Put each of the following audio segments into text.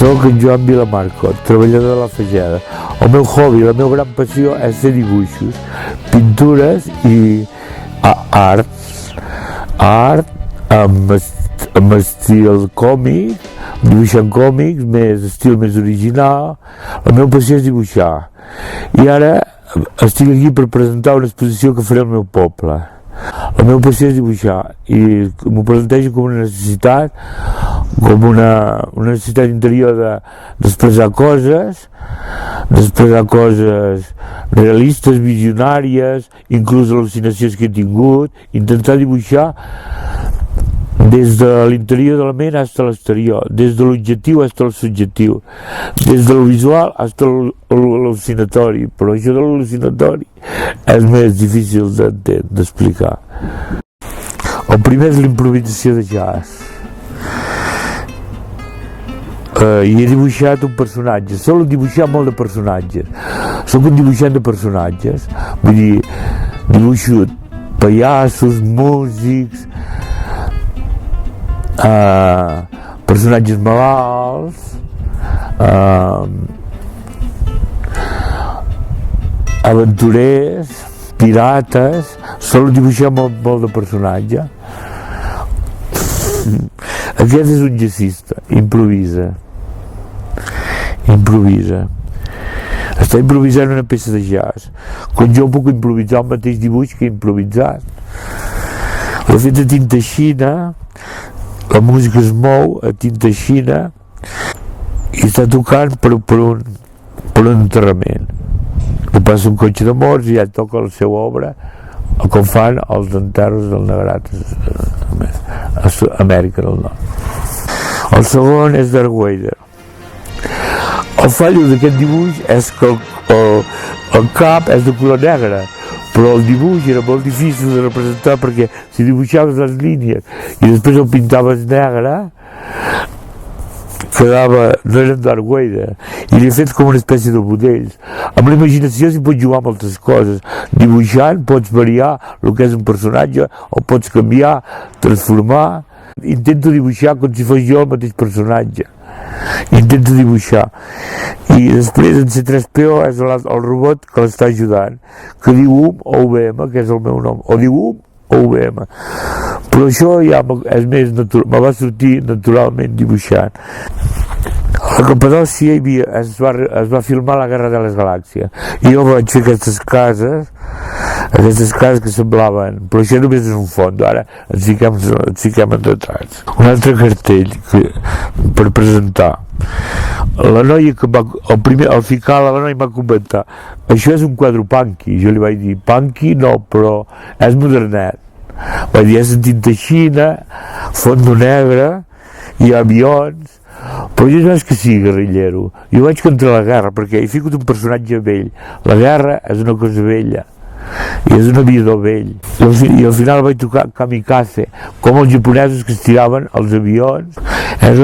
Soc en Joan Vilamarco, treballador de la Fageda. El meu hobby, la meva gran passió és fer dibuixos, pintures i art amb estil còmic, dibuixant còmics, estil més original. La meva passió és dibuixar. I ara estic aquí per presentar una exposició que faré al meu poble. La meva passió és dibuixar i m'ho plantejo com una necessitat, com una necessitat interior d'expressar coses realistes, visionàries, inclús al·lucinacions que he tingut, intentar dibuixar des de l'interior de la ment fins a l'exterior, des de l'objectiu fins al subjectiu, des de lo visual fins a l'al·lucinatori, però això de l'al·lucinatori és més difícil d'explicar. El primer és l'improvisació de jazz. I he dibuixat un personatge, solo dibuixar molt de personatges. Soc un dibuixant de personatges, vull dir, dibuixo pallassos, músics, personatges malalts, aventurers, pirates, solo dibuixar molt de personatge. Aquest és un jazzista, improvisa. Està improvisant una peça de jazz, quan jo puc improvisar el mateix dibuix que he improvisat. L'he fet a tinta xina, la música es mou a tinta xina i està tocant per un enterrament. Que passa un cotxe de morts i ja toca la seva obra, com fan els enterros del Negrat a Amèrica del Nord. El segon és Darth Vader. El fallo d'aquest dibuix és que el cap és de color negre, però el dibuix era molt difícil de representar perquè si dibuixaves les línies i després el pintaves negre no era Darth Vader, i l'he fet com una espècie de budells. Amb la imaginació s'hi pot jugar moltes coses. Dibuixant pots variar el que és un personatge, o pots canviar, transformar. Intento dibuixar com si fos jo el mateix personatge. Intento dibuixar. I després en C3PO és el robot que l'està ajudant, que diu UVM, que és el meu nom, o diu o UVM. Però això ja és més natural, me va sortir naturalment dibuixant. A la Capadòcia es va filmar la Guerra de les Galàxies i jo vaig fer aquestes cases que semblaven, però això només és un fons, ara ens fiquem en detalls. Un altre cartell per presentar. La noia que al ficar la noia m'ha comentat, això és un quadre punky. Jo li vaig dir, punky no, però és modernet. Vaig dir, és en tinta xina, fons negre, hi ha avions, però jo no és que sigui guerrillero, jo vaig contra la guerra perquè he ficat un personatge vell. La guerra és una cosa vella i és un aviador vell, i al final vaig tocar kamikaze, com els japonesos que es tiraven els avions. És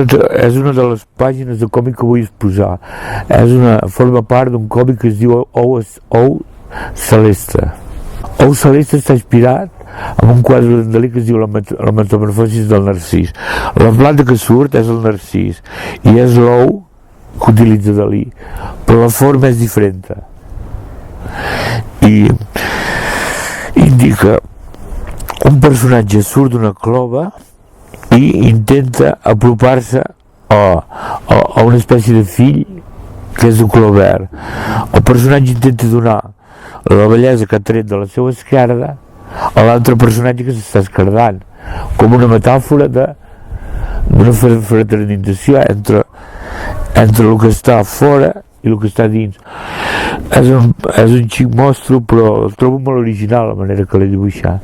una de les pàgines de còmic que vull exposar, forma part d'un còmic que es diu Ou Celeste. Ou Celeste està inspirat amb un quadre d'en Dalí que es diu la metamorfosis del Narcís. La planta que surt és el Narcís i és l'ou que utilitza Dalí, però la forma és diferent i indica un personatge surt d'una clova i intenta apropar-se a una espècie de fill que és de color verd. El personatge intenta donar la bellesa que ha tret de la seva esquerda a l'altre personatge que s'està esquerdant, com una metàfora d'una fraternització entre el que està fora i el que està dins. És un xic mostro, però el trobo molt original la manera que l'he dibuixat.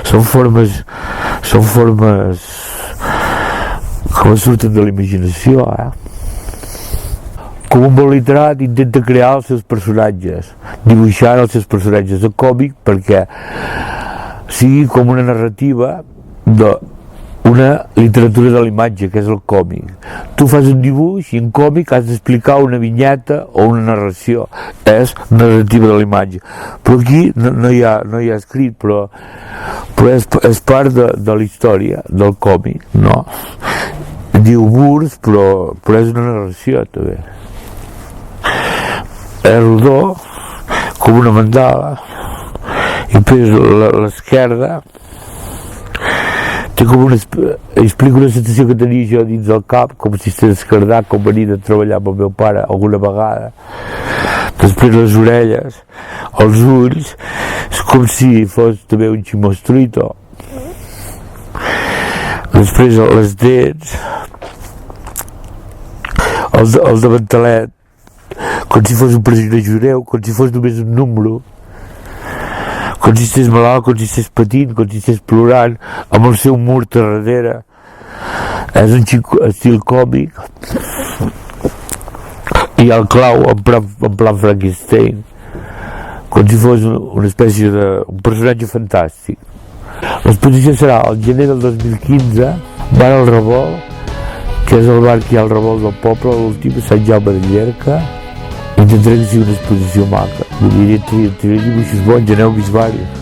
Són formes que surten de la imaginació, Com un bon literat intenta crear els seus personatges, dibuixant els seus personatges de còmic perquè sigui com una narrativa d'una literatura de l'imatge, que és el còmic. Tu fas un dibuix i en còmic has d'explicar una vinyeta o una narració, és narrativa de l'imatge. Però aquí no hi ha escrit, però és part de la història del còmic, no? diu Burs, però és una narració també. És rodó, com una mandala, i després l'esquerda té com explico una sensació que tenia jo dins del cap, com si estigués esquerdat, com venia de treballar amb el meu pare alguna vegada. Després les orelles, els ulls, és com si fos també un ximostruito. Després les dents, el davantalet, com si fos un president jueu, com si fos només un número, com si estigués malalt, com si estigués patint, com si estigués plorant, amb el seu mur darrere. És un estil còmic, i el clau en plan Frankenstein, com si fos una espècie d'un personatge fantàstic. L'exposició serà el gener del 2015, bar al Revolt, que és el bar que hi ha al Revolt del poble, l'últim, Sant Jaume de Llierca. Intentaré que sigui una exposició maca. Vull dir, dibuixos bons, aneu a mis bares.